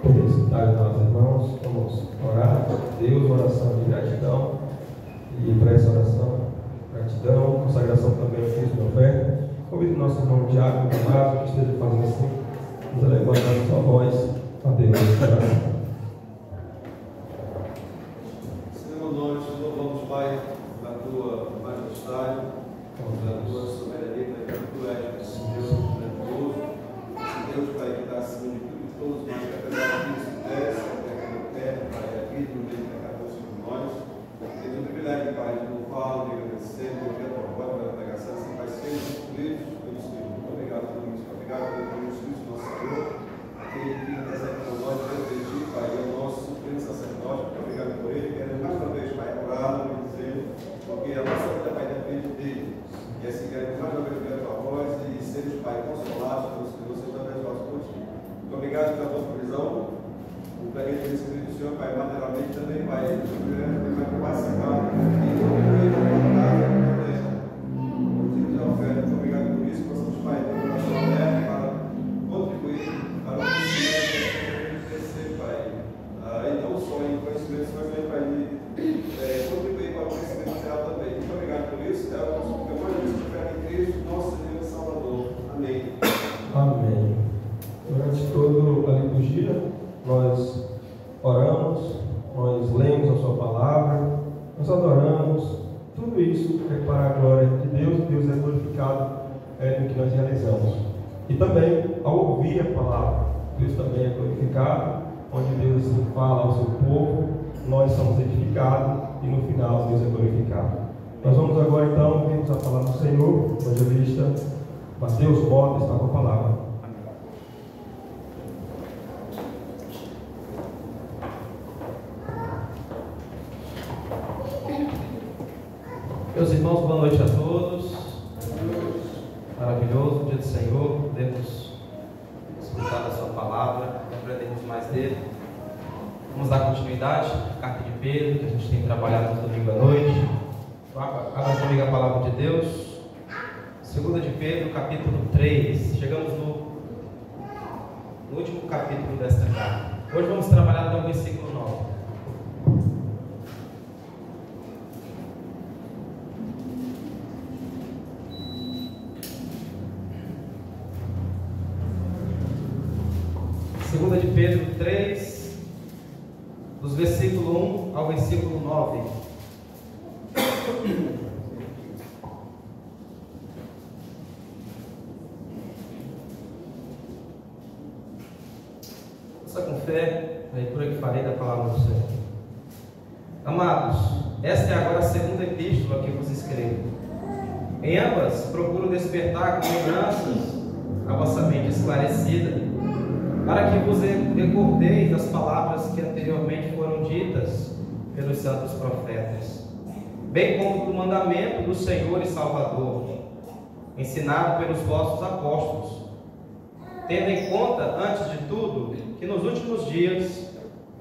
Felicitar nós, irmãos, vamos orar a Deus, oração de gratidão, e para essa oração, gratidão, consagração também ao Cristo de oferta. Convido o nosso irmão Diácono Damaso que esteja fazendo assim, nos levantando sua voz a Deus. Senhor, nós louvamos, Pai, da tua majestade, da tua soberania, da tua és, esse Deus grandioso, esse Deus, Pai, que está acima de tudo e todos, mas que apesar disso, desce, até que eu quero, Pai, a vida no meio da cada sobre nós. Temos o privilégio, Pai, de louvá-lo, de agradecer, de ouvir a tua voz, pela pregação, assim, Pai, sejam cumpridos pelo Senhor. Muito obrigado por isso, obrigado pelo Jesus, nosso Senhor, aquele que intercede por nós, Deus de ti, Pai, é o nosso supremo sacerdote. Muito obrigado por ele, quero mais uma vez, Pai, orá-lo e dizer, porque a nossa vida, Pai, depende dele. E assim, quero mais uma vez ouvir a tua voz e sermos, Pai, consolados pelo Senhor, seja através do nosso contigo. Muito obrigado pela tua provisão. O planeta do Espírito do Senhor, Pai, materialmente também, Pai, ele vai participar e contribuir com a casa também. Muito obrigado por isso, possamos, Pai, ter o coração aberto para contribuir para o crescimento que crescer, Pai. E não só em conhecimento, mas também, Pai, contribuir para o crescimento material também. Muito obrigado por isso. É o nosso mais que fé em Cristo, nosso Senhor e Salvador. Amém. Amém. Durante toda a liturgia, nós oramos, nós lemos a sua palavra, nós adoramos. Tudo isso é para a glória de Deus. Deus é glorificado no que nós realizamos. E também, ao ouvir a palavra, Deus também é glorificado. Onde Deus fala ao seu povo, nós somos edificados e no final Deus é glorificado. Nós vamos agora então ouvirmos a palavra do Senhor. O evangelista Mateus Mota está com a palavra. Meus irmãos, boa noite a todos. Maravilhoso dia do Senhor, podemos escutar a sua palavra, aprendermos mais dele. Vamos dar continuidade à carta de Pedro, que a gente tem trabalhado no domingo à noite. Abra comigo a palavra de Deus. 2 de Pedro, capítulo 3. Chegamos no último capítulo desta carta. Hoje vamos trabalhar até o versículo 9. Segunda de Pedro 3, dos versículo 1 ao versículo 9. Ouça com fé a leitura que farei da palavra do Senhor. Amados, esta é agora a segunda epístola que vos escrevo. Em ambas procuro despertar com lembranças a vossa mente esclarecida, para que vos recordeis das palavras que anteriormente foram ditas pelos santos profetas, bem como do mandamento do Senhor e Salvador, ensinado pelos vossos apóstolos, tendo em conta, antes de tudo, que nos últimos dias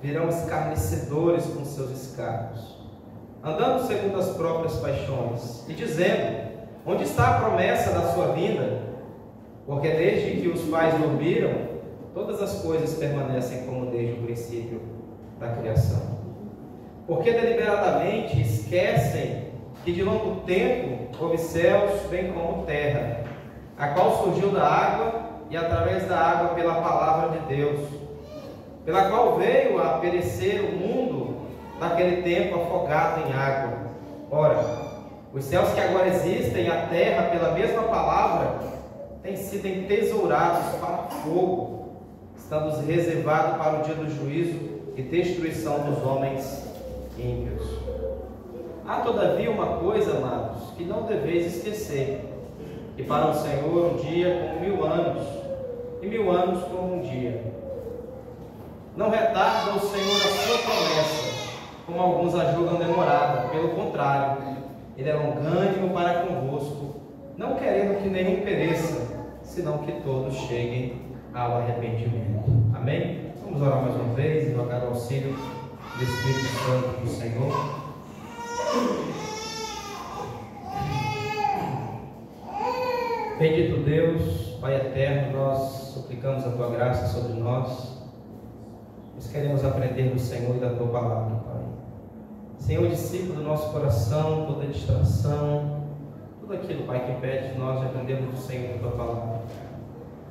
virão escarnecedores com seus escárnios, andando segundo as próprias paixões, e dizendo: onde está a promessa da sua vinda? Porque desde que os pais dormiram, todas as coisas permanecem como desde o princípio da criação. Porque deliberadamente esquecem que de longo tempo houve céus bem como terra, a qual surgiu da água e através da água pela palavra de Deus, pela qual veio a perecer o mundo naquele tempo afogado em água. Ora, os céus que agora existem e a terra pela mesma palavra têm sido entesourados para fogo, estando reservados para o dia do juízo e destruição dos homens ímpios. Há todavia uma coisa, amados, que não deveis esquecer, que para o Senhor um dia como 1000 anos, e 1000 anos como um dia. Não retarda o Senhor a sua promessa, como alguns a julgam demorada. Pelo contrário, Ele é longânimo para convosco, não querendo que nenhum pereça, senão que todos cheguem ao arrependimento. Amém? Vamos orar mais uma vez e rogar o auxílio do Espírito Santo do Senhor. Bendito Deus, Pai eterno, nós suplicamos a Tua graça sobre nós. Nós queremos aprender do Senhor e da Tua palavra, Pai. Senhor, discípulo do nosso coração, toda distração, tudo aquilo, Pai, que impede de nós aprendermos do Senhor e da Tua palavra.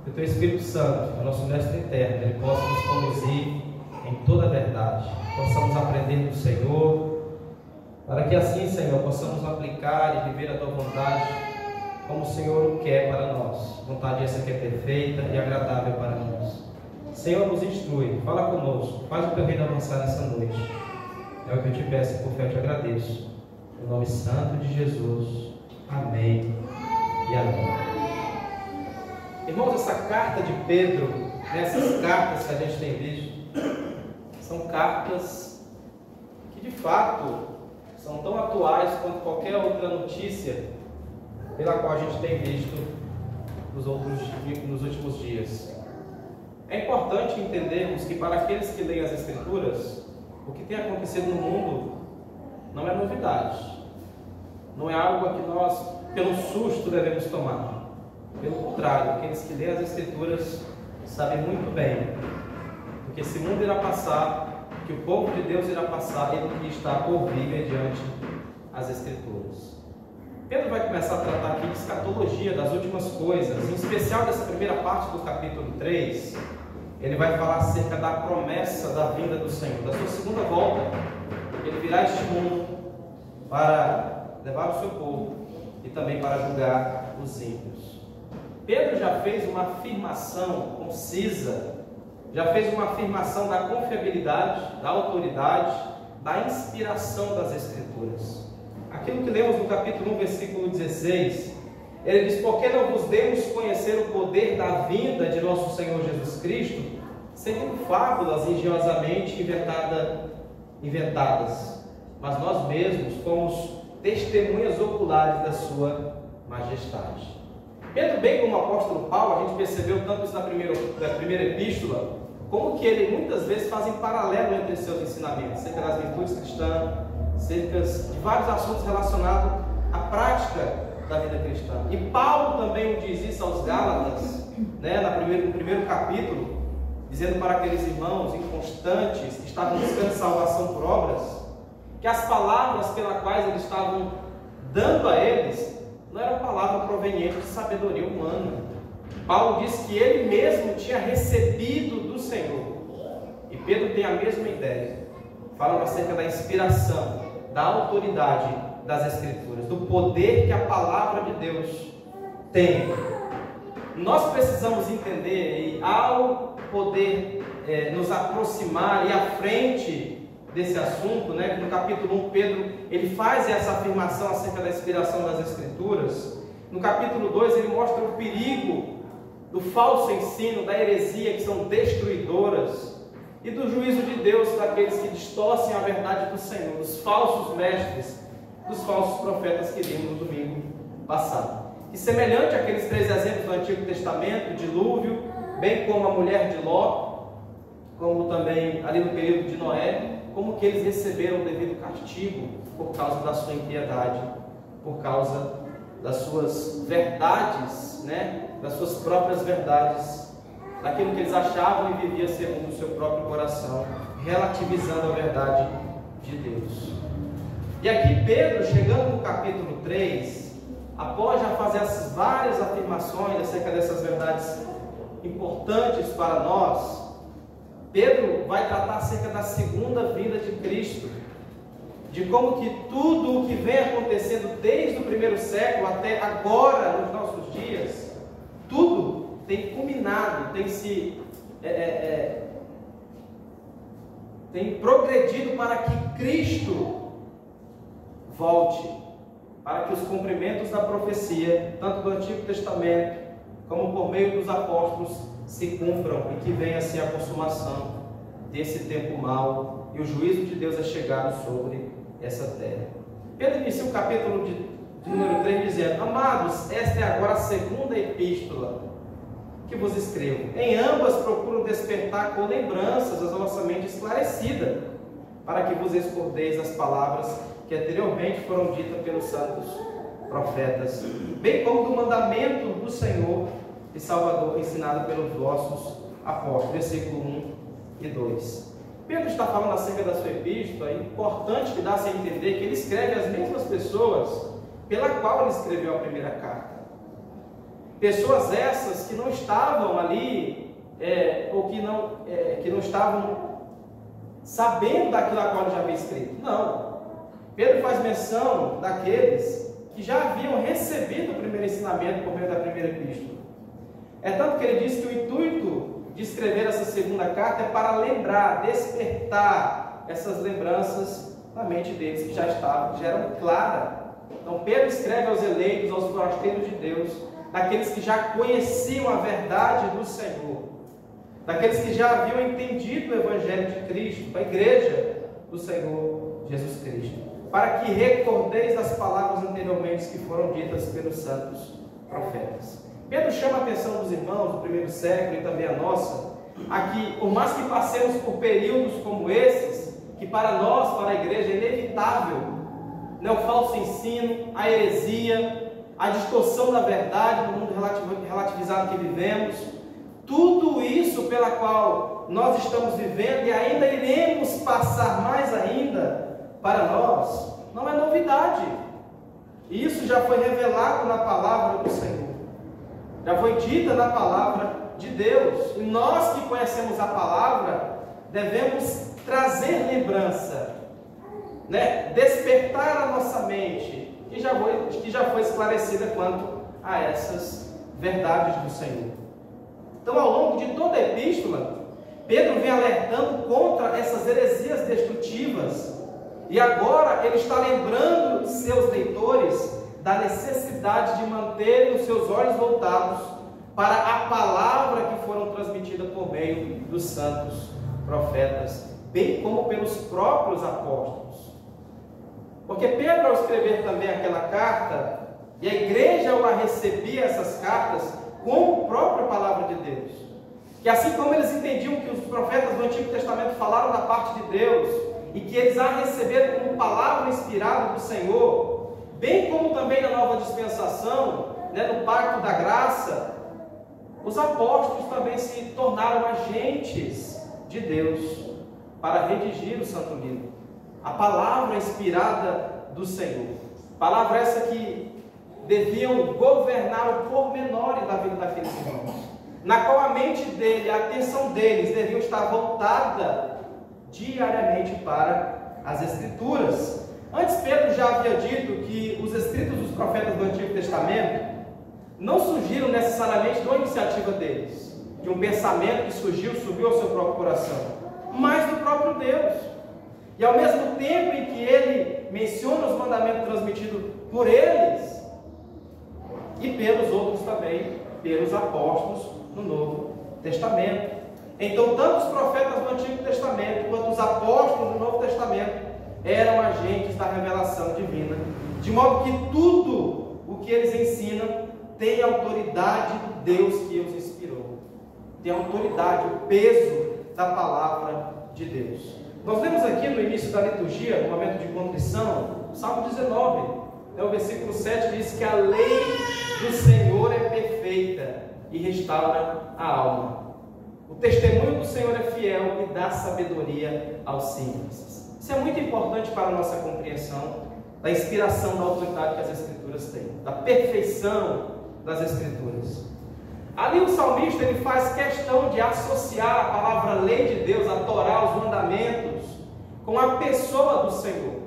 Que o Teu Espírito Santo, o nosso Mestre eterno, Ele possa nos conduzir em toda a verdade. Possamos aprender do Senhor, para que assim, Senhor, possamos aplicar e viver a Tua vontade como o Senhor o quer para nós. Vontade essa que é perfeita e agradável para nós. Senhor, nos instrui, fala conosco, faz o Teu reino avançar nessa noite. É o que eu te peço e por fé eu te agradeço. No nome santo de Jesus. Amém e amém. Irmãos, essa carta de Pedro, essas cartas que a gente tem visto, são cartas que de fato são tão atuais quanto qualquer outra notícia pela qual a gente tem visto nos últimos dias. É importante entendermos que para aqueles que leem as Escrituras, o que tem acontecido no mundo não é novidade, não é algo a que nós, pelo susto, devemos tomar. Pelo contrário, aqueles que leem as Escrituras sabem muito bem, porque esse mundo irá passar, que o povo de Deus irá passar, ele está por vir mediante as Escrituras. Pedro vai começar a tratar aqui de escatologia, das últimas coisas, em especial dessa primeira parte do capítulo 3, ele vai falar acerca da promessa da vinda do Senhor, da sua segunda volta. Ele virá a este mundo para levar o seu povo e também para julgar os ímpios. Pedro já fez uma afirmação concisa, já fez uma afirmação da confiabilidade, da autoridade, da inspiração das Escrituras. Aquilo que lemos no capítulo 1, versículo 16, ele diz: porque não vos demos conhecer o poder da vinda de nosso Senhor Jesus Cristo, segundo fábulas engenhosamente inventadas, mas nós mesmos fomos testemunhas oculares da sua majestade. Pedro, bem como o apóstolo Paulo, a gente percebeu tanto isso na primeira epístola, como que ele muitas vezes faz em paralelo entre seus ensinamentos, acerca das virtudes cristãs, acerca de vários assuntos relacionados à prática da vida cristã. E Paulo também diz isso aos Gálatas, no primeiro capítulo, dizendo para aqueles irmãos inconstantes que estavam buscando salvação por obras, que as palavras pelas quais eles estavam dando a eles não eram palavras provenientes de sabedoria humana. Paulo diz que ele mesmo tinha recebido do Senhor. E Pedro tem a mesma ideia, falando acerca da inspiração, da autoridade das Escrituras, do poder que a palavra de Deus tem. Nós precisamos entender, e ao poder nos aproximar e à frente desse assunto, que no capítulo 1 Pedro ele faz essa afirmação acerca da inspiração das Escrituras. No capítulo 2 ele mostra o perigo do falso ensino, da heresia, que são destruidoras, e do juízo de Deus daqueles que distorcem a verdade do Senhor, dos falsos mestres, dos falsos profetas que vimos no domingo passado. E semelhante àqueles 3 exemplos do Antigo Testamento, dilúvio, bem como a mulher de Ló, como também ali no período de Noé, como que eles receberam o devido castigo por causa da sua impiedade, por causa das suas verdades, das suas próprias verdades, daquilo que eles achavam e viviam segundo o seu próprio coração, relativizando a verdade de Deus. E aqui Pedro, chegando no capítulo 3, após já fazer essas várias afirmações acerca dessas verdades importantes para nós, Pedro vai tratar acerca da segunda vinda de Cristo, de como que tudo o que vem acontecendo desde o primeiro século até agora, nos nossos dias, tudo tem culminado, tem progredido para que Cristo volte, para que os cumprimentos da profecia, tanto do Antigo Testamento, como por meio dos apóstolos, se cumpram e que venha assim a consumação desse tempo mau e o juízo de Deus é chegado sobre essa terra. Pedro inicia o capítulo de número 3 dizendo: amados, esta é agora a segunda epístola que vos escrevo. Em ambas procuro despertar com lembranças a vossa mente esclarecida, para que vos escordeis as palavras que anteriormente foram ditas pelos santos profetas, bem como do mandamento do Senhor e Salvador ensinado pelos vossos apóstolos. Versículo 1 e 2. Pedro está falando acerca da sua epístola. É importante que dá-se a entender que ele escreve às mesmas pessoas pela qual ele escreveu a primeira carta. Pessoas essas que não estavam ali, ou que não estavam sabendo daquilo a qual ele já havia escrito. Não. Pedro faz menção daqueles que já haviam recebido o primeiro ensinamento por meio da primeira epístola. É tanto que ele diz que o intuito de escrever essa segunda carta é para lembrar, despertar essas lembranças na mente deles que já eram claras. Então Pedro escreve aos eleitos, aos forasteiros de Deus, daqueles que já conheciam a verdade do Senhor, daqueles que já haviam entendido o Evangelho de Cristo, a igreja do Senhor Jesus Cristo, para que recordeis as palavras anteriormente que foram ditas pelos santos profetas. Pedro chama a atenção dos irmãos do primeiro século e também a nossa, a que, por mais que passemos por períodos como esses, que para nós, para a igreja, é inevitável, né, o falso ensino, a heresia, a distorção da verdade no mundo relativizado que vivemos, tudo isso pela qual nós estamos vivendo e ainda iremos passar mais ainda para nós, não é novidade. Isso já foi revelado na palavra do Senhor, já foi dita na palavra de Deus, e nós que conhecemos a palavra devemos trazer lembrança, né? Despertar a nossa mente, que já foi esclarecida quanto a essas verdades do Senhor. Então, ao longo de toda a epístola, Pedro vem alertando contra essas heresias destrutivas, e agora ele está lembrando seus leitores da necessidade de manterem os seus olhos voltados para a palavra que foram transmitida por meio dos santos profetas, bem como pelos próprios apóstolos. Porque Pedro, ao escrever também aquela carta, e a igreja ao recebia essas cartas como a própria palavra de Deus, que assim como eles entendiam que os profetas do Antigo Testamento falaram da parte de Deus, e que eles a receberam como palavra inspirada do Senhor, bem como também na nova dispensação, né, no pacto da graça, os apóstolos também se tornaram agentes de Deus para redigir o Santo Livro, a palavra inspirada do Senhor, palavra essa que deviam governar o pormenor da vida daqueles irmãos, na qual a mente dele, a atenção deles deviam estar voltada diariamente para as Escrituras. Antes, Pedro já havia dito que os escritos dos profetas do Antigo Testamento não surgiram necessariamente de uma iniciativa deles, de um pensamento que subiu ao seu próprio coração, mas do próprio Deus. E ao mesmo tempo em que ele menciona os mandamentos transmitidos por eles, e pelos outros também, pelos apóstolos no Novo Testamento. Então, tanto os profetas do Antigo Testamento quanto os apóstolos do Novo Testamento eram agentes da revelação divina, de modo que tudo o que eles ensinam tem a autoridade de Deus que os inspirou, tem a autoridade, o peso da palavra de Deus. Nós lemos aqui no início da liturgia, no momento de contrição, o Salmo 19, o versículo 7 diz que a lei do Senhor é perfeita e restaura a alma. O testemunho do Senhor é fiel e dá sabedoria aos simples. Isso é muito importante para a nossa compreensão da inspiração, da autoridade que as Escrituras têm, da perfeição das Escrituras. Ali o salmista ele faz questão de associar a palavra lei de Deus, a Torá, os mandamentos, com a pessoa do Senhor.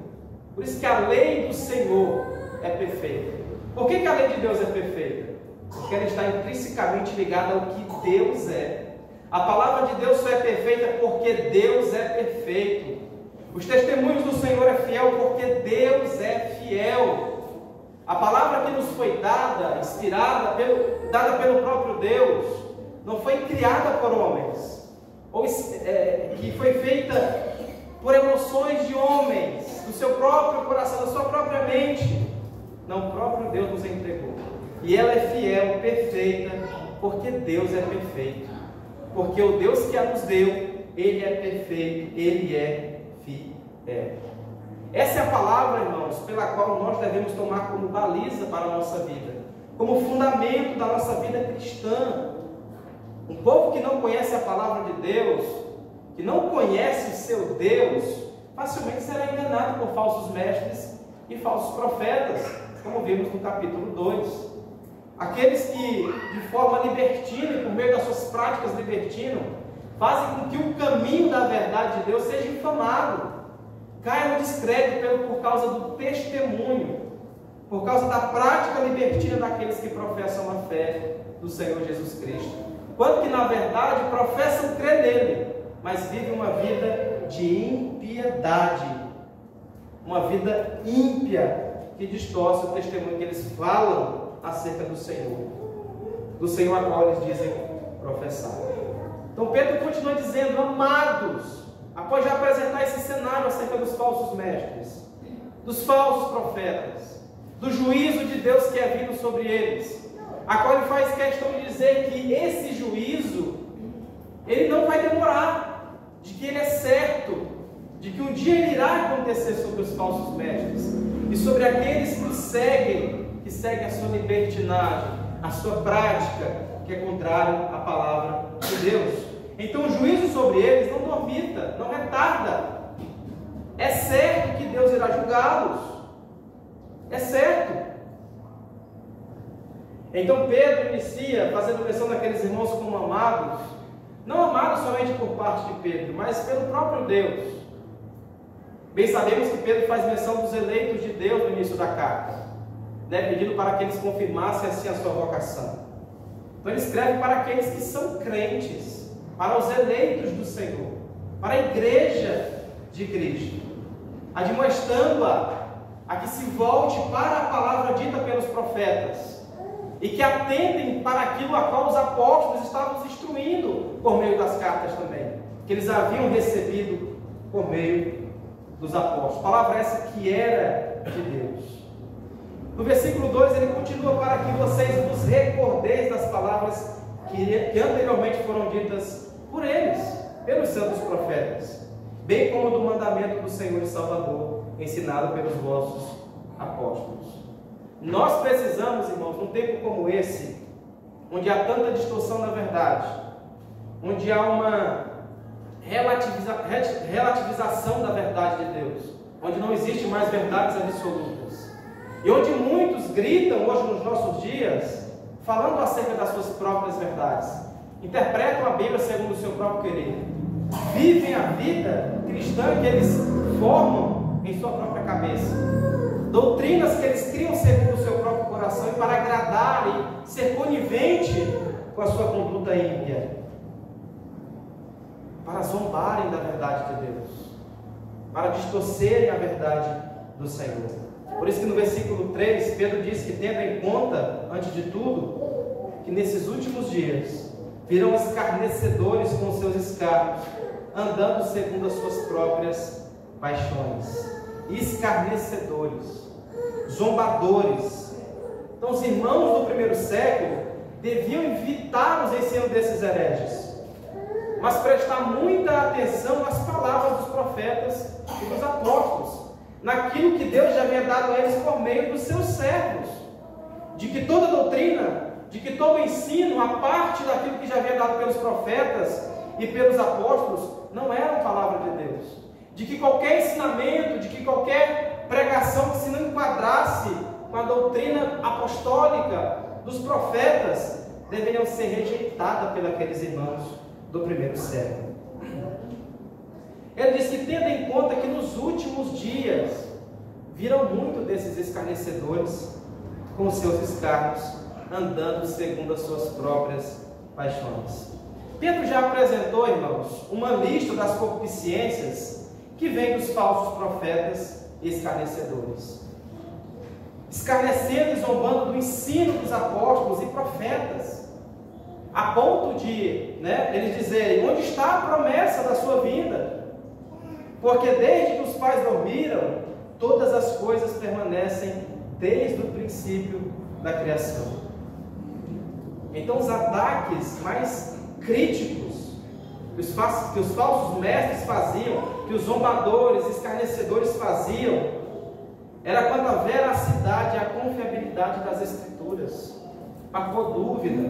Por isso que a lei do Senhor é perfeita. Por que a lei de Deus é perfeita? Porque ela está intrinsecamente ligada ao que Deus é. A palavra de Deus só é perfeita porque Deus é perfeito. Os testemunhos do Senhor é fiel porque Deus é fiel. A palavra que nos foi dada, inspirada, dada pelo próprio Deus, não foi criada por homens, ou que foi feita por emoções de homens, do seu próprio coração, da sua própria mente. Não, o próprio Deus nos entregou. E ela é fiel, perfeita, porque Deus é perfeito. Porque o Deus que a nos deu, Ele é perfeito, Ele é fiel. Essa é a palavra, irmãos, pela qual nós devemos tomar como baliza para a nossa vida, como fundamento da nossa vida cristã. Um povo que não conhece a palavra de Deus que não conhece o seu Deus, facilmente será enganado por falsos mestres e falsos profetas, como vimos no capítulo 2. Aqueles que, de forma libertina e por meio das suas práticas libertinas, fazem com que o caminho da verdade de Deus seja infamado, caia no descrédito por causa do testemunho, por causa da prática libertina daqueles que professam a fé do Senhor Jesus Cristo, quando que na verdade professam crer nele, mas vivem uma vida de impiedade, uma vida ímpia, que distorce o testemunho que eles falam acerca do Senhor a qual eles dizem professar. Então Pedro continua dizendo: amados, após já apresentar esse cenário acerca dos falsos mestres, dos falsos profetas, do juízo de Deus que é vindo sobre eles, a qual ele faz questão de dizer que esse juízo, ele não vai demorar, de que ele é certo, de que um dia ele irá acontecer sobre os falsos mestres, e sobre aqueles que seguem a sua libertinagem, a sua prática, que é contrário à palavra de Deus. Então o juízo sobre eles não dormita, não retarda. É certo que Deus irá julgá-los. É certo. Então Pedro inicia fazendo menção daqueles irmãos como amados, não amados somente por parte de Pedro, mas pelo próprio Deus. Bem sabemos que Pedro faz menção dos eleitos de Deus no início da carta, pedindo para que eles confirmassem assim a sua vocação. Então ele escreve para aqueles que são crentes, para os eleitos do Senhor, para a igreja de Cristo, admoestando-a a que se volte para a palavra dita pelos profetas e que atentem para aquilo a qual os apóstolos estavam os instruindo por meio das cartas também, que eles haviam recebido por meio dos apóstolos. Palavra essa que era de Deus. No versículo 2 ele continua: para que vocês vos recordeis das palavras que anteriormente foram ditas por eles, pelos santos profetas, bem como do mandamento do Senhor e Salvador, ensinado pelos vossos apóstolos. Nós precisamos, irmãos, num tempo como esse, onde há tanta distorção da verdade, onde há uma relativização da verdade de Deus, onde não existe mais verdades absolutas, e onde muitos gritam hoje nos nossos dias, falando acerca das suas próprias verdades, interpretam a Bíblia segundo o seu próprio querer, vivem a vida cristã que eles formam em sua própria cabeça, doutrinas que eles criam segundo o seu próprio coração, e para agradar e ser conivente com a sua conduta ímpia, para zombarem da verdade de Deus, para distorcerem a verdade do Senhor. Por isso que no versículo 3, Pedro diz que, tendo em conta, antes de tudo, que nesses últimos dias virão escarnecedores com seus escárnios, andando segundo as suas próprias paixões. Escarnecedores, zombadores. Então os irmãos do primeiro século deviam evitar os ensinos desses hereges, mas prestar muita atenção às palavras dos profetas e dos apóstolos, naquilo que Deus já havia dado a eles por meio dos seus servos, de que toda doutrina, de que todo ensino, a parte daquilo que já havia dado pelos profetas e pelos apóstolos, não era a palavra de Deus, de que qualquer ensinamento, de que qualquer pregação que se não enquadrasse com a doutrina apostólica dos profetas, deveriam ser rejeitada pelos aqueles irmãos do primeiro século. Ele diz que, tendo em conta que nos últimos dias viram muito desses escarnecedores com os seus escárnios, andando segundo as suas próprias paixões. Pedro já apresentou, irmãos, uma lista das concupiscências que vem dos falsos profetas e escarnecedores, escarnecendo e zombando do ensino dos apóstolos e profetas, a ponto de eles dizerem: onde está a promessa da sua vinda? Porque desde que os pais dormiram, todas as coisas permanecem desde o princípio da criação. Então os ataques mais críticos que os falsos mestres faziam, que os zombadores, escarnecedores faziam, era quanto à veracidade e à confiabilidade das Escrituras, para pôr dúvida,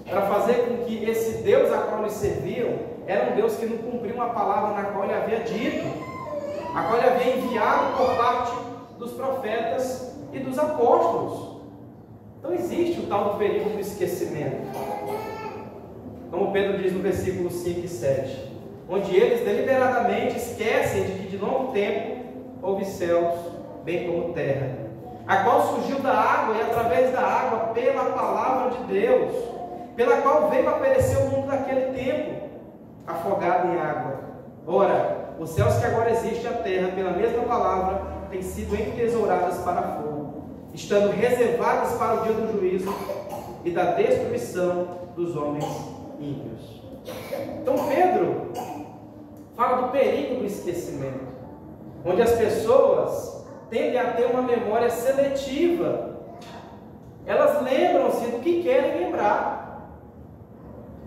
para fazer com que esse Deus a qual eles serviam era um Deus que não cumpria uma palavra na qual ele havia dito, a qual ele havia enviado por parte dos profetas e dos apóstolos. Então existe o tal do perigo do esquecimento, como Pedro diz no versículo 5 e 7, onde eles deliberadamente esquecem de que de longo tempo houve céus, bem como terra, a qual surgiu da água e através da água pela palavra de Deus, pela qual veio a perecer o mundo daquele tempo, afogado em água. Ora, os céus que agora existem, a terra, pela mesma palavra, têm sido entesouradas para fogo, estando reservadas para o dia do juízo e da destruição dos homens ímpios. Então Pedro fala do perigo do esquecimento, onde as pessoas tendem a ter uma memória seletiva. Elas lembram-se do que querem lembrar,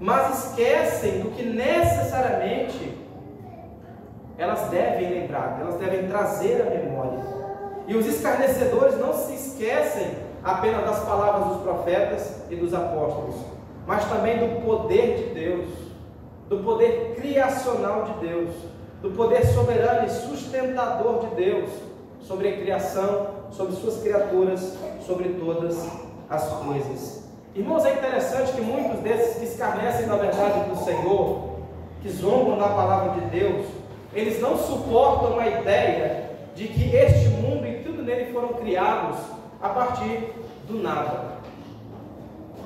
mas esquecem do que necessariamente elas devem lembrar, elas devem trazer à memória. E os escarnecedores não se esquecem apenas das palavras dos profetas e dos apóstolos, mas também do poder de Deus, do poder criacional de Deus, do poder soberano e sustentador de Deus sobre a criação, sobre suas criaturas, sobre todas as coisas. Irmãos, é interessante que muitos desses que escarnecem da verdade do Senhor, que zombam da palavra de Deus, eles não suportam a ideia de que este mundo e tudo nele foram criados a partir do nada,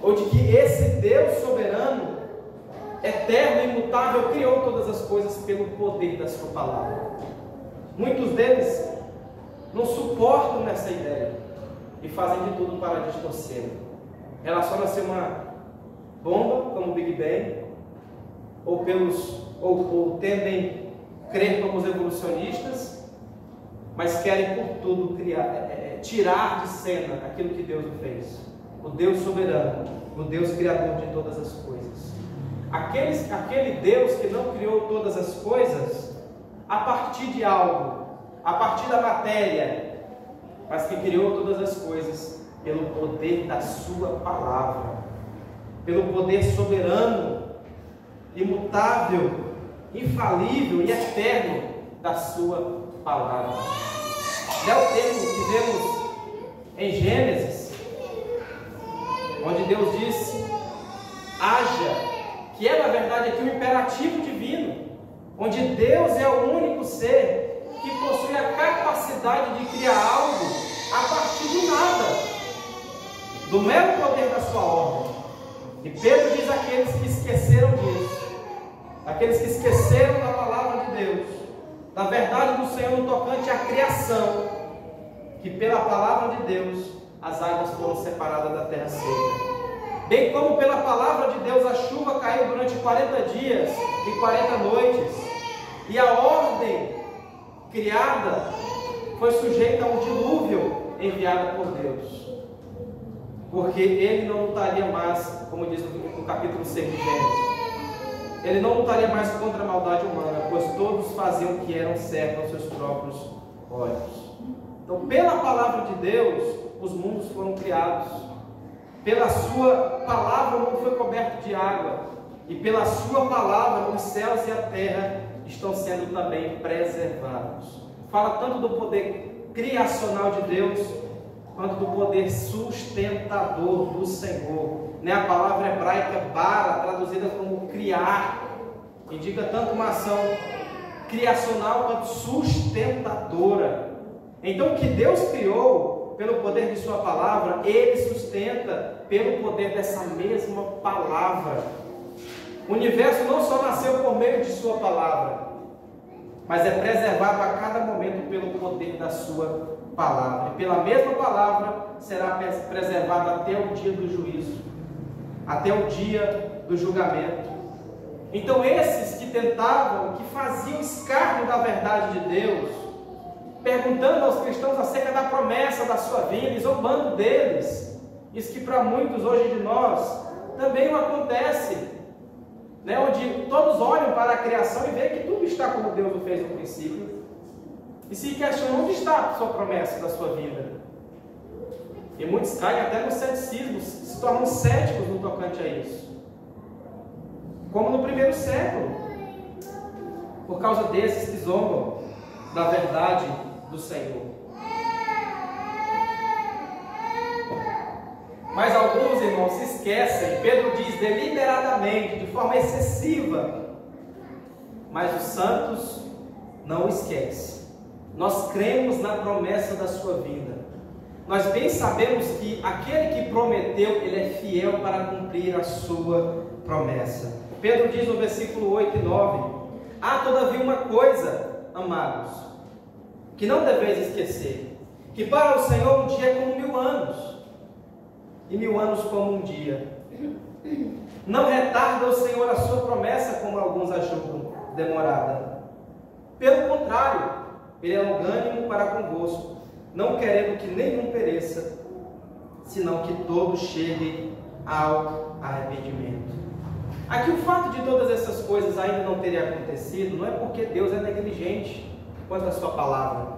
ou de que esse Deus soberano, eterno e imutável, criou todas as coisas pelo poder da sua palavra. Muitos deles não suportam essa ideia e fazem de tudo para distorcer. Relaciona-se a uma bomba como o Big Bang, ou tendem a crer como os evolucionistas, mas querem por tudo tirar de cena aquilo que Deus fez, o Deus soberano, o Deus criador de todas as coisas. Aquele Deus que não criou todas as coisas a partir de algo, a partir da matéria, mas que criou todas as coisas pelo poder da sua palavra, pelo poder soberano, imutável, infalível e eterno da sua palavra. É o termo que vemos em Gênesis, onde Deus disse: haja, que é na verdade aqui um imperativo divino, onde Deus é o único ser que possui a capacidade de criar algo a partir do nada, do mero poder da sua ordem. E Pedro diz àqueles que esqueceram disso, aqueles que esqueceram da palavra de Deus, da verdade do Senhor no tocante à criação, que pela palavra de Deus as águas foram separadas da terra seca, bem como pela palavra de Deus a chuva caiu durante 40 dias e 40 noites, e a ordem criada foi sujeita a um dilúvio enviado por Deus, porque ele não lutaria mais, como diz no capítulo 6 de Gênesis, ele não lutaria mais contra a maldade humana, pois todos faziam o que eram certo aos seus próprios olhos. Então, pela palavra de Deus, os mundos foram criados. Pela sua palavra o mundo foi coberto de água, e pela sua palavra os céus e a terra estão sendo também preservados. Fala tanto do poder criacional de Deus, quanto do poder sustentador do Senhor. A palavra hebraica bara, traduzida como criar, indica tanto uma ação criacional quanto sustentadora. Então, o que Deus criou pelo poder de sua palavra, Ele sustenta pelo poder dessa mesma palavra. O universo não só nasceu por meio de sua palavra, mas é preservado a cada momento pelo poder da sua palavra. E pela mesma palavra será preservado até o dia do juízo, até o dia do julgamento. Então esses que tentavam, que faziam escárnio da verdade de Deus, perguntando aos cristãos acerca da promessa da sua vinda e zombando deles, isso que para muitos hoje de nós também não acontece, onde todos olham para a criação e veem que tudo está como Deus o fez no princípio, e se questionam onde está a sua promessa da sua vida. E muitos caem até no ceticismo, se tornam céticos no tocante a isso. como no primeiro século, por causa desses que zombam da verdade do Senhor. Mas alguns, irmãos, se esquecem. Pedro diz deliberadamente, de forma excessiva, mas os santos não esquecem. Nós cremos na promessa da sua vinda. Nós bem sabemos que aquele que prometeu, ele é fiel para cumprir a sua promessa. Pedro diz no versículo 8 e 9: há todavia uma coisa, amados, que não deveis esquecer, que para o Senhor um dia é como 1000 anos, e 1000 anos como um dia. Não retarda o Senhor a sua promessa, como alguns a julgam demorada. Pelo contrário, Ele é longânimo para convosco, não querendo que nenhum pereça, senão que todos cheguem ao arrependimento. Aqui o fato de todas essas coisas ainda não terem acontecido, não é porque Deus é negligente quanto à sua palavra.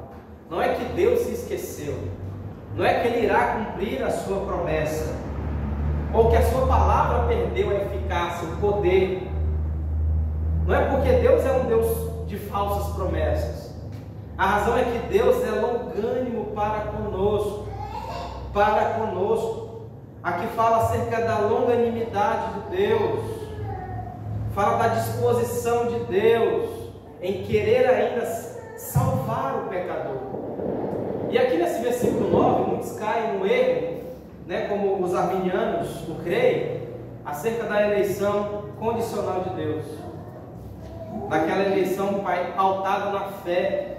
Não é que Deus se esqueceu. Não é que Ele irá cumprir a sua promessa, ou que a sua palavra perdeu a eficácia, o poder. Não é porque Deus é um Deus de falsas promessas. A razão é que Deus é longânimo para conosco. Aqui fala acerca da longanimidade de Deus, fala da disposição de Deus em querer ainda salvar o pecador. E aqui nesse versículo 9, muitos caem no erro, como os arminianos o creem, acerca da eleição condicional de Deus, daquela eleição pautada na fé,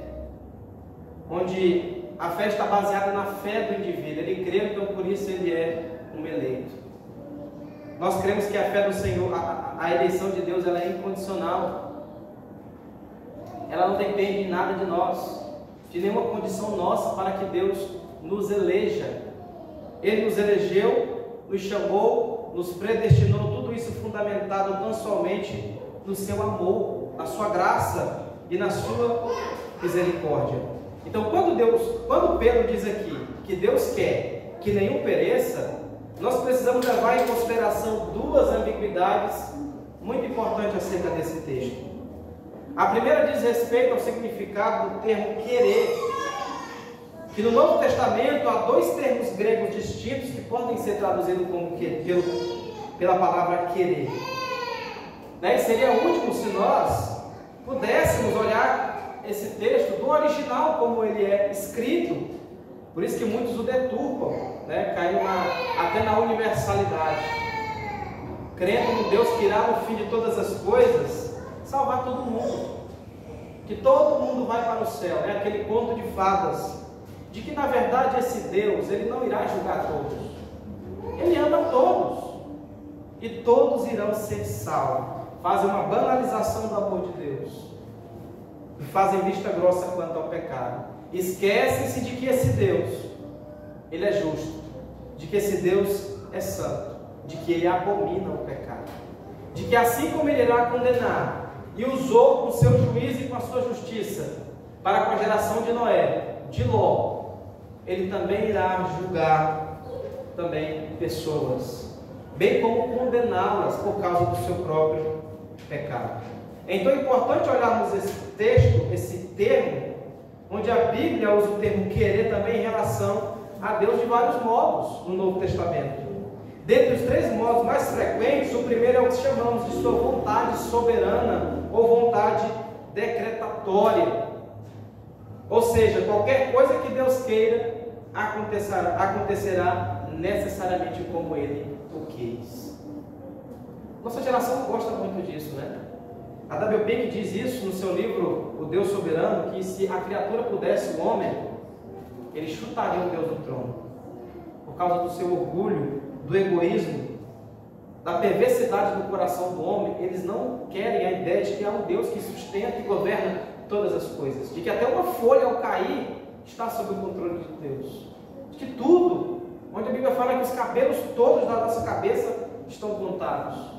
onde a fé está baseada na fé do indivíduo. Ele crê, então por isso ele é um eleito. Nós cremos que a fé do Senhor, a eleição de Deus, ela é incondicional. Ela não depende de nada de nós, de nenhuma condição nossa para que Deus nos eleja. Ele nos elegeu, nos chamou, nos predestinou, tudo isso fundamentado tão somente no seu amor, na sua graça e na sua misericórdia. Então, quando Pedro diz aqui que Deus quer que nenhum pereça, nós precisamos levar em consideração duas ambiguidades muito importantes acerca desse texto. A primeira diz respeito ao significado do termo querer, que no Novo Testamento há 2 termos gregos distintos que podem ser traduzidos como pela palavra querer. E seria útil se nós pudéssemos olhar esse texto do original como ele é escrito. Por isso que muitos o deturpam, caindo até na universalidade, crendo no Deus que irá no fim de todas as coisas salvar todo mundo, que todo mundo vai para o céu. É aquele conto de fadas, de que na verdade esse Deus, ele não irá julgar todos, ele ama todos, e todos irão ser salvos. Fazem uma banalização do amor de Deus, e fazem vista grossa quanto ao pecado. Esquecem-se de que esse Deus, ele é justo, de que esse Deus é santo, de que ele abomina o pecado, de que assim como ele irá condenar e usou com seu juízo e com a sua justiça para com a geração de Noé, de Ló, ele também irá julgar também pessoas, bem como condená-las por causa do seu próprio pecado. Então é importante olharmos esse texto, esse termo, onde a Bíblia usa o termo querer também em relação a Deus de vários modos no Novo Testamento. Dentre os 3 modos mais frequentes, o primeiro é o que chamamos de sua vontade soberana ou vontade decretatória. Ou seja, qualquer coisa que Deus queira acontecerá necessariamente como Ele o quis. Nossa geração não gosta muito disso, A W. Pink diz isso no seu livro O Deus Soberano, que se a criatura pudesse o homem, ele chutaria o Deus do trono, por causa do seu orgulho, do egoísmo, da perversidade do coração do homem. Eles não querem a ideia de que há um Deus que sustenta e governa todas as coisas, de que até uma folha ao cair está sob o controle de Deus, de que tudo, onde a Bíblia fala que os cabelos todos da nossa cabeça estão contados.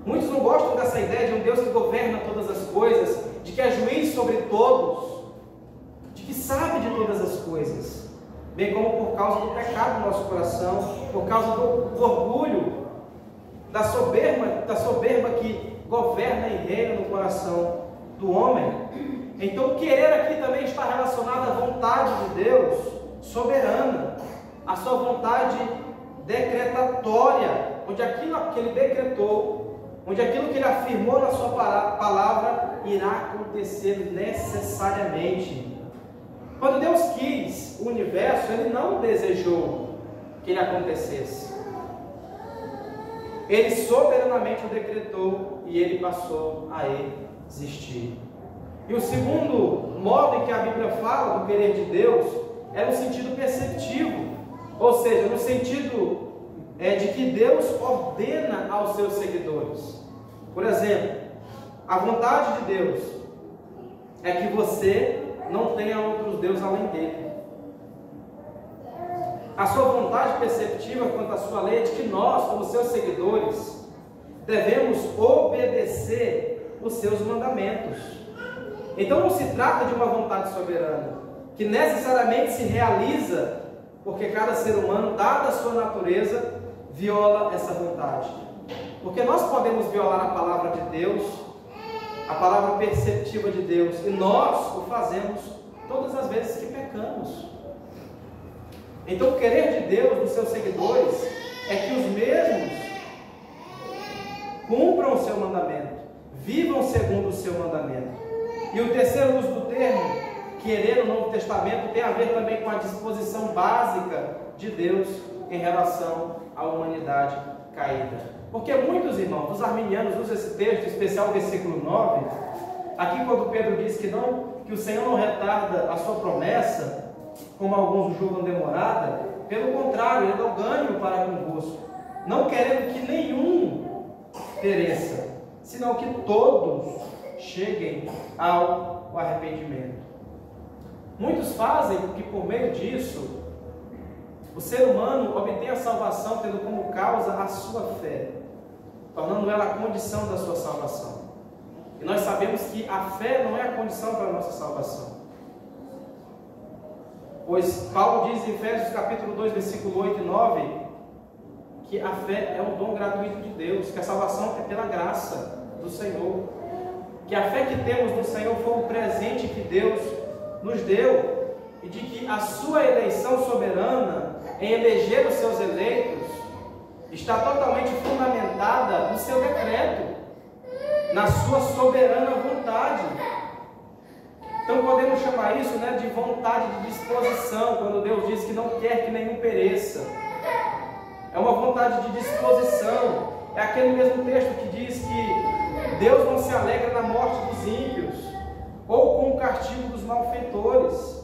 Muitos não gostam dessa ideia de um Deus que governa todas as coisas, de que é juiz sobre todos, de que sabe de todas as coisas, bem como por causa do pecado do nosso coração, por causa do orgulho, da soberba que governa e reina no coração do homem. Então, querer aqui também está relacionado à vontade de Deus soberana, a sua vontade decretatória, onde aquilo que ele decretou, onde aquilo que ele afirmou na sua palavra irá acontecer necessariamente. Quando Deus quis o universo, ele não desejou que ele acontecesse. Ele soberanamente o decretou e ele passou a existir. E o segundo modo em que a Bíblia fala do querer de Deus é no sentido perceptivo, ou seja, no sentido de que Deus ordena aos seus seguidores. Por exemplo, a vontade de Deus é que você não tenha outros deuses além dele. A sua vontade perceptiva quanto à sua lei é de que nós, como seus seguidores, devemos obedecer os seus mandamentos. Então não se trata de uma vontade soberana, que necessariamente se realiza porque cada ser humano, dada a sua natureza, viola essa vontade. Porque nós podemos violar a palavra de Deus, a palavra perceptiva de Deus, e nós o fazemos todas as vezes que pecamos. Então o querer de Deus dos seus seguidores é que os mesmos cumpram o seu mandamento, vivam segundo o seu mandamento. E o terceiro uso do termo querer no Novo Testamento tem a ver também com a disposição básica de Deus em relação à humanidade caída. Porque muitos irmãos, os arminianos, usam esse texto, em especial o versículo 9, aqui quando Pedro diz que o Senhor não retarda a sua promessa, como alguns julgam demorada, pelo contrário, ele dá o ganho para convosco, não querendo que nenhum pereça, senão que todos cheguem ao arrependimento. Muitos fazem porque por meio disso o ser humano obtém a salvação tendo como causa a sua fé, tornando ela a condição da sua salvação. E nós sabemos que a fé não é a condição para a nossa salvação. Pois Paulo diz em Efésios capítulo 2, versículo 8 e 9, que a fé é um dom gratuito de Deus, que a salvação é pela graça do Senhor, que a fé que temos no Senhor foi um presente que Deus nos deu, e de que a sua eleição soberana em eleger os seus eleitos está totalmente fundamentada no seu decreto, na sua soberana vontade. Então podemos chamar isso, de vontade de disposição, quando Deus diz que não quer que nenhum pereça. É uma vontade de disposição. É aquele mesmo texto que diz que Deus não se alegra na morte dos ímpios ou com o castigo dos malfeitores,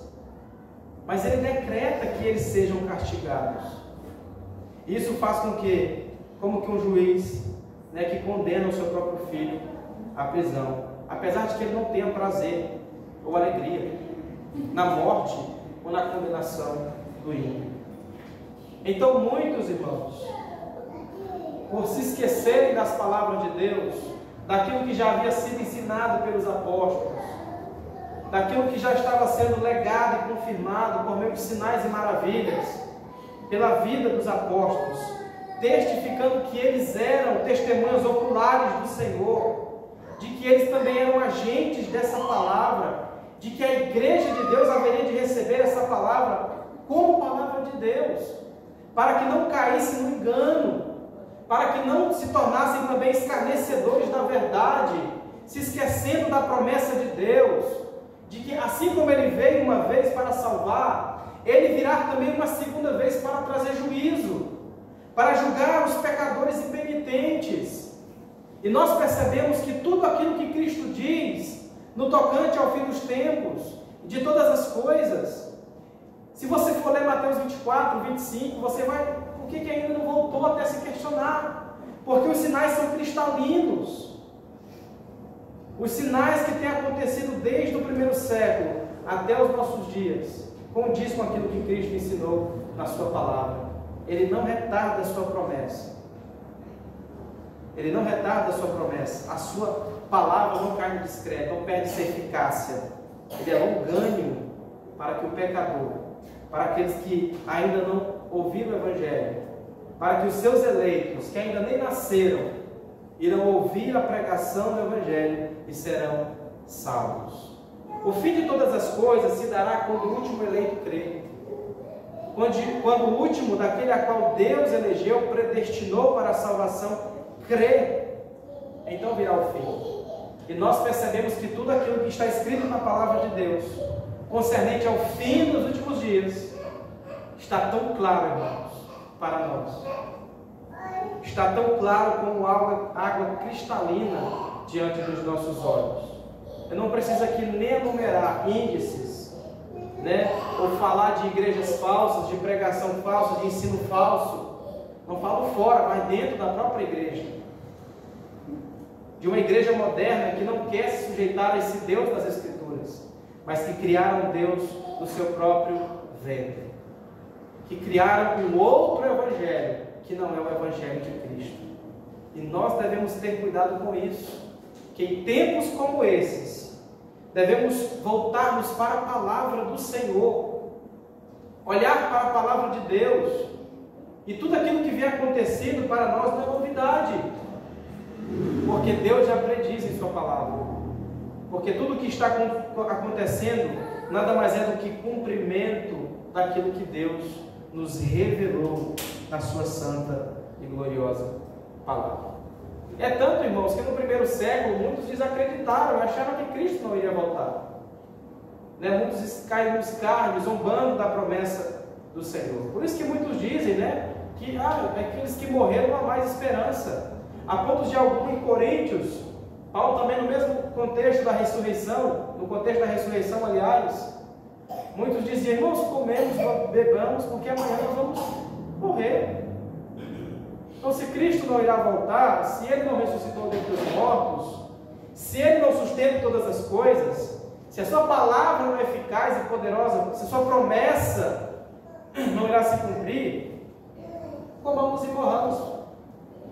mas Ele decreta que eles sejam castigados. Isso faz com que, como que um juiz que condena o seu próprio filho à prisão, apesar de que ele não tenha prazer ou alegria na morte ou na condenação do ímpio. Então muitos irmãos, por se esquecerem das palavras de Deus, daquilo que já havia sido ensinado pelos apóstolos, daquilo que já estava sendo legado e confirmado por meio de sinais e maravilhas pela vida dos apóstolos, testificando que eles eram testemunhas oculares do Senhor, de que eles também eram agentes dessa palavra, de que a igreja de Deus haveria de receber essa palavra como palavra de Deus, para que não caísse no engano, para que não se tornassem também escarnecedores da verdade, se esquecendo da promessa de Deus, de que assim como Ele veio uma vez para salvar, Ele virá também uma segunda vez para trazer juízo, para julgar os pecadores impenitentes. E nós percebemos que tudo aquilo que Cristo diz, no tocante ao fim dos tempos, de todas as coisas, se você for ler Mateus 24, 25, você vai, por que ainda não voltou até se questionar? Porque os sinais são cristalinos. Os sinais que têm acontecido desde o primeiro século até os nossos dias, condiz com aquilo que Cristo ensinou na sua palavra. Ele não retarda a sua promessa. Ele não retarda a sua promessa. A sua palavra não cai no discreto, não perde sua eficácia. Ele é um ganho para que o pecador, para aqueles que ainda não ouviram o Evangelho, para que os seus eleitos, que ainda nem nasceram, irão ouvir a pregação do Evangelho e serão salvos. O fim de todas as coisas se dará quando o último eleito crer. Quando o último, daquele a qual Deus elegeu, predestinou para a salvação, crer, então virá o fim. E nós percebemos que tudo aquilo que está escrito na palavra de Deus, concernente ao fim dos últimos dias, está tão claro, irmãos, para nós. Está tão claro como água cristalina diante dos nossos olhos. Eu não preciso aqui nem enumerar índices, ou falar de igrejas falsas, de pregação falsa, de ensino falso. Não falo fora, mas dentro da própria igreja. De uma igreja moderna que não quer se sujeitar a esse Deus das Escrituras, mas que criaram um Deus do seu próprio ventre. Que criaram um outro evangelho, que não é o evangelho de Cristo. E nós devemos ter cuidado com isso. Que em tempos como esses, devemos voltarmos para a palavra do Senhor, olhar para a palavra de Deus, e tudo aquilo que vem acontecendo para nós não é novidade, porque Deus já prediz em sua palavra, porque tudo que está acontecendo nada mais é do que cumprimento daquilo que Deus nos revelou na sua santa e gloriosa palavra. É tanto, irmãos, que no primeiro século muitos desacreditaram, acharam que Cristo não iria voltar. Muitos caíram nos escárnios, zombando da promessa do Senhor. Por isso que muitos dizem, que aqueles que morreram não há mais esperança. A ponto de algum em Coríntios, Paulo também no mesmo contexto da ressurreição, aliás, muitos diziam: irmãos, comemos, bebamos, porque amanhã nós vamos morrer. Então, se Cristo não irá voltar, se Ele não ressuscitou dentre os mortos, se Ele não sustenta todas as coisas, se a sua palavra não é eficaz e poderosa, se a sua promessa não irá se cumprir, comamos e morramos.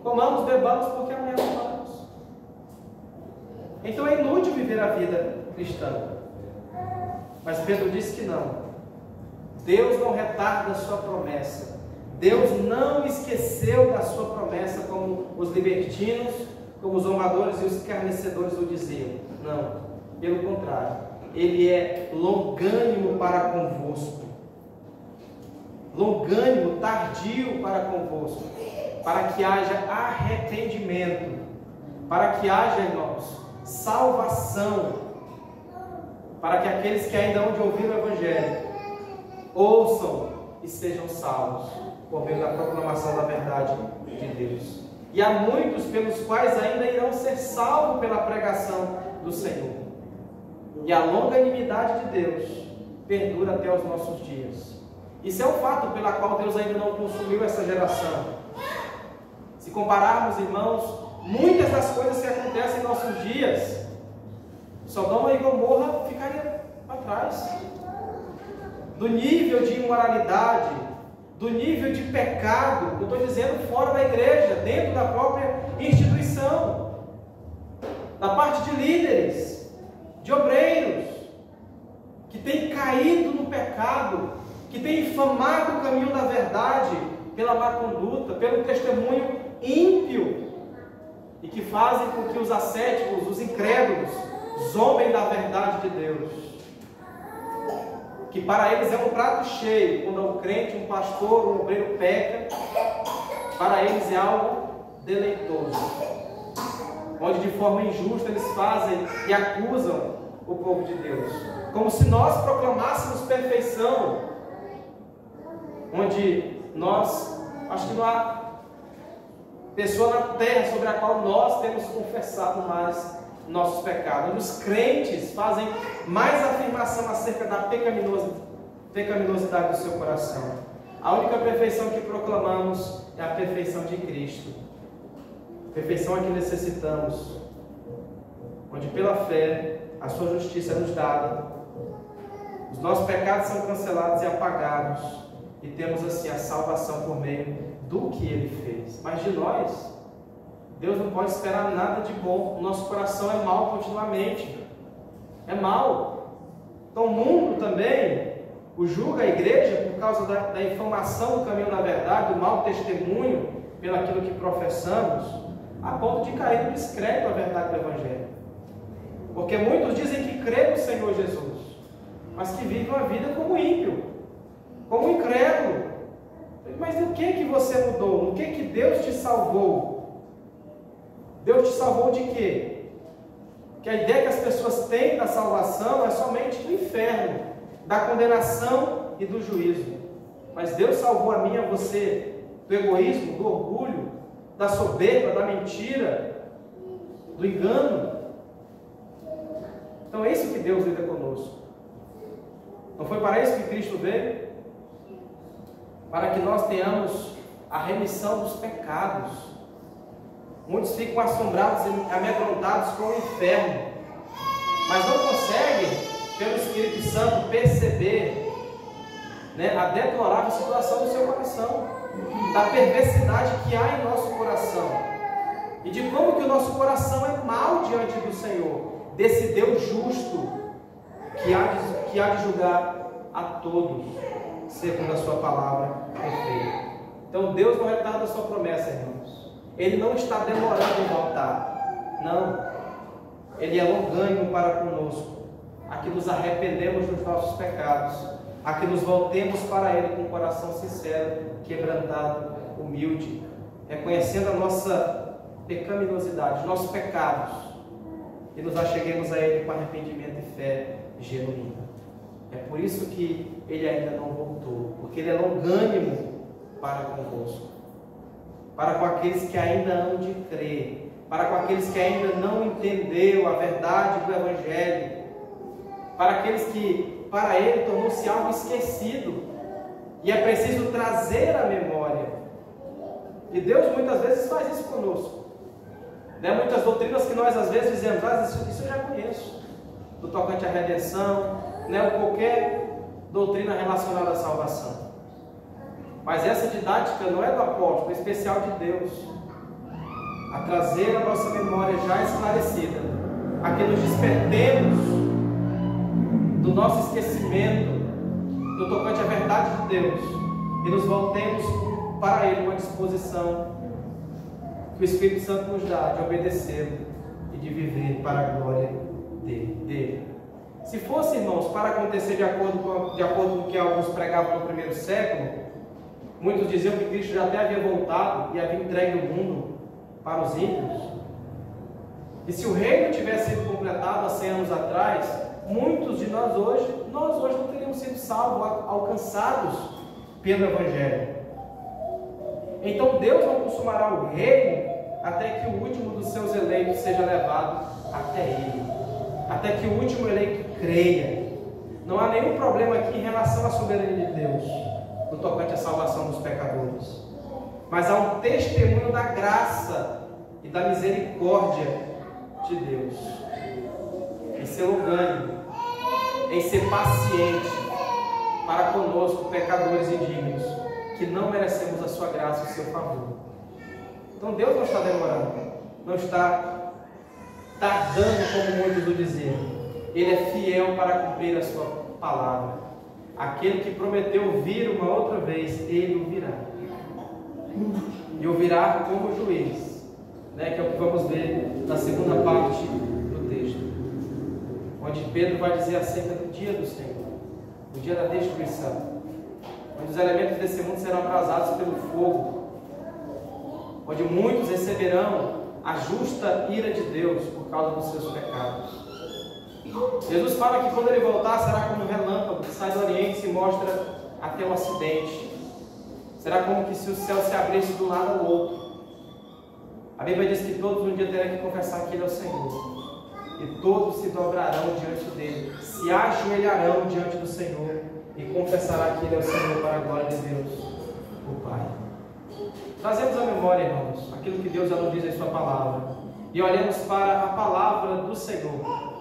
Comamos, bebamos, porque amanhã morramos. Então é inútil viver a vida cristã. Mas Pedro disse que não. Deus não retarda a sua promessa. Deus não esqueceu da sua promessa, como os libertinos, como os zombadores e os escarnecedores o diziam. Não, pelo contrário, Ele é longânimo para convosco, longânimo, tardio para convosco, para que haja arrependimento, para que haja, irmãos, salvação, para que aqueles que ainda hão de ouvir o Evangelho ouçam e sejam salvos por meio da proclamação da verdade de Deus. E há muitos pelos quais ainda irão ser salvos pela pregação do Senhor. E a longanimidade de Deus perdura até os nossos dias. Isso é o fato pela qual Deus ainda não consumiu essa geração. Se compararmos, irmãos, muitas das coisas que acontecem em nossos dias, Sodoma e Gomorra ficaria para trás. Do nível de imoralidade, do nível de pecado, eu estou dizendo fora da igreja, dentro da própria instituição, da parte de líderes, de obreiros, que têm caído no pecado, que têm infamado o caminho da verdade pela má conduta, pelo testemunho ímpio, e que fazem com que os ascéticos, os incrédulos, zombem da verdade de Deus, que para eles é um prato cheio. Quando um crente, um pastor, um obreiro peca, para eles é algo deleitoso, onde de forma injusta eles fazem e acusam o povo de Deus, como se nós proclamássemos perfeição, onde nós, acho que não há pessoa na terra sobre a qual nós temos confessado mais nossos pecados. Os crentes fazem mais afirmação acerca da pecaminosidade do seu coração. A única perfeição que proclamamos é a perfeição de Cristo, perfeição a que necessitamos, onde pela fé a sua justiça é nos dada, os nossos pecados são cancelados e apagados, e temos assim a salvação por meio do que Ele fez. Mas de nós, Deus não pode esperar nada de bom. O nosso coração é mau continuamente. É mau. Então o mundo também julga a igreja por causa da infamação do caminho da verdade, do mau testemunho pelo aquilo que professamos, a ponto de cair no descrédito da verdade do Evangelho. Porque muitos dizem que crê no Senhor Jesus, mas que vivem uma vida como ímpio, como incrédulo. Mas no que você mudou? No que Deus te salvou? Deus te salvou de quê? Que a ideia que as pessoas têm da salvação é somente do inferno, da condenação e do juízo. Mas Deus salvou a mim e a você do egoísmo, do orgulho, da soberba, da mentira, do engano. Então é isso que Deus lida conosco. Não foi para isso que Cristo veio? Para que nós tenhamos a remissão dos pecados. Muitos ficam assombrados e amedrontados com o inferno, mas não conseguem, pelo Espírito Santo, perceber, a deplorável situação do seu coração, da perversidade que há em nosso coração, e de como que o nosso coração é mau diante do Senhor, desse Deus justo, que há de julgar a todos, segundo a sua palavra perfeita. Então Deus não retarda a sua promessa, irmãos. Ele não está demorando em voltar. Não. Ele é longânimo para conosco, a que nos arrependemos dos nossos pecados, a que nos voltemos para Ele com um coração sincero, quebrantado, humilde, reconhecendo a nossa pecaminosidade, os nossos pecados, e nos acheguemos a Ele com arrependimento e fé genuína. É por isso que Ele ainda não voltou, porque Ele é longânimo para convosco, para com aqueles que ainda hão de crer, para com aqueles que ainda não entenderam a verdade do Evangelho, para aqueles que para Ele tornou-se algo esquecido, e é preciso trazer à memória. E Deus muitas vezes faz isso conosco. Muitas doutrinas que nós às vezes dizemos, isso eu já conheço, do tocante à redenção, ou qualquer doutrina relacionada à salvação. Mas essa didática não é do apóstolo, é especial de Deus, a trazer a nossa memória já esclarecida, a que nos despertemos do nosso esquecimento, do tocante à verdade de Deus, e nos voltemos para Ele com a disposição que o Espírito Santo nos dá de obedecê-lo e de viver para a glória dele. Se fosse, irmãos, para acontecer de acordo com o que alguns pregavam no primeiro século, muitos diziam que Cristo já até havia voltado e havia entregue o mundo para os ímpios. E se o reino tivesse sido completado há 100 anos atrás, muitos de nós hoje não teríamos sido salvos, alcançados pelo Evangelho. Então Deus não consumará o reino até que o último dos seus eleitos seja levado até Ele, até que o último eleito creia. Não há nenhum problema aqui em relação à soberania de Deus, no tocante à salvação dos pecadores, mas há um testemunho da graça e da misericórdia de Deus, em ser longânimo, em ser paciente para conosco, pecadores indignos, que não merecemos a sua graça e o seu favor. Então Deus não está demorando, não está tardando, como muitos o diziam. Ele é fiel para cumprir a sua palavra. Aquele que prometeu vir uma outra vez, Ele o virá. E o virá como juiz, que é o que vamos ver na segunda parte do texto, onde Pedro vai dizer acerca do dia do Senhor, o dia da destruição, onde os elementos desse mundo serão abrasados pelo fogo, onde muitos receberão a justa ira de Deus por causa dos seus pecados. Jesus fala que quando Ele voltar será como um relâmpago que sai do Oriente e se mostra até o Ocidente. Será como que se o céu se abrisse de um lado ao outro. A Bíblia diz que todos um dia terão que confessar que Ele é o Senhor, e todos se dobrarão diante dEle, se ajoelharão diante do Senhor e confessará que Ele é o Senhor para a glória de Deus, o Pai. Trazemos à memória, irmãos, aquilo que Deus já nos diz em Sua palavra, e olhemos para a palavra do Senhor.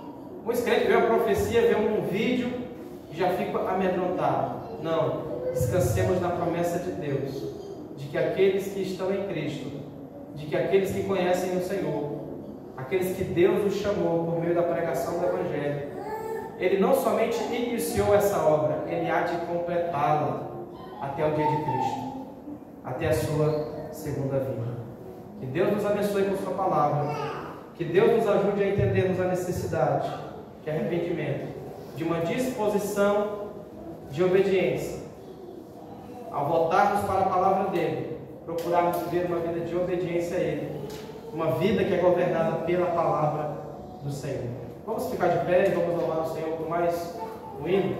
Muitos crentes vê a profecia, vê um vídeo e já fica amedrontado. Não, descansemos na promessa de Deus, de que aqueles que estão em Cristo, de que aqueles que conhecem o Senhor, aqueles que Deus os chamou por meio da pregação do Evangelho, Ele não somente iniciou essa obra, Ele há de completá-la até o dia de Cristo, até a sua segunda vinda. Que Deus nos abençoe com sua palavra, que Deus nos ajude a entendermos a necessidade de arrependimento, de uma disposição de obediência. Ao voltarmos para a palavra dEle, procurarmos viver uma vida de obediência a Ele, uma vida que é governada pela palavra do Senhor. Vamos ficar de pé e vamos louvar o Senhor por mais um hino.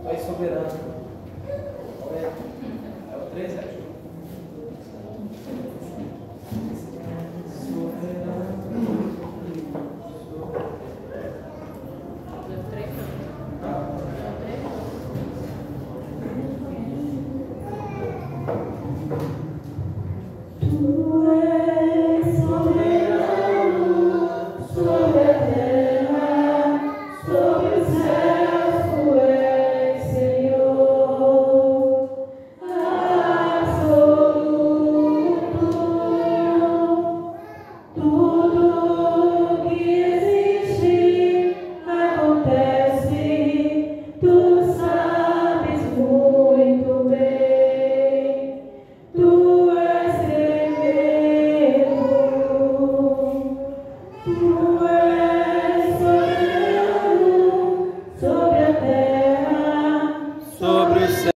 Tu és soberano. É o 13,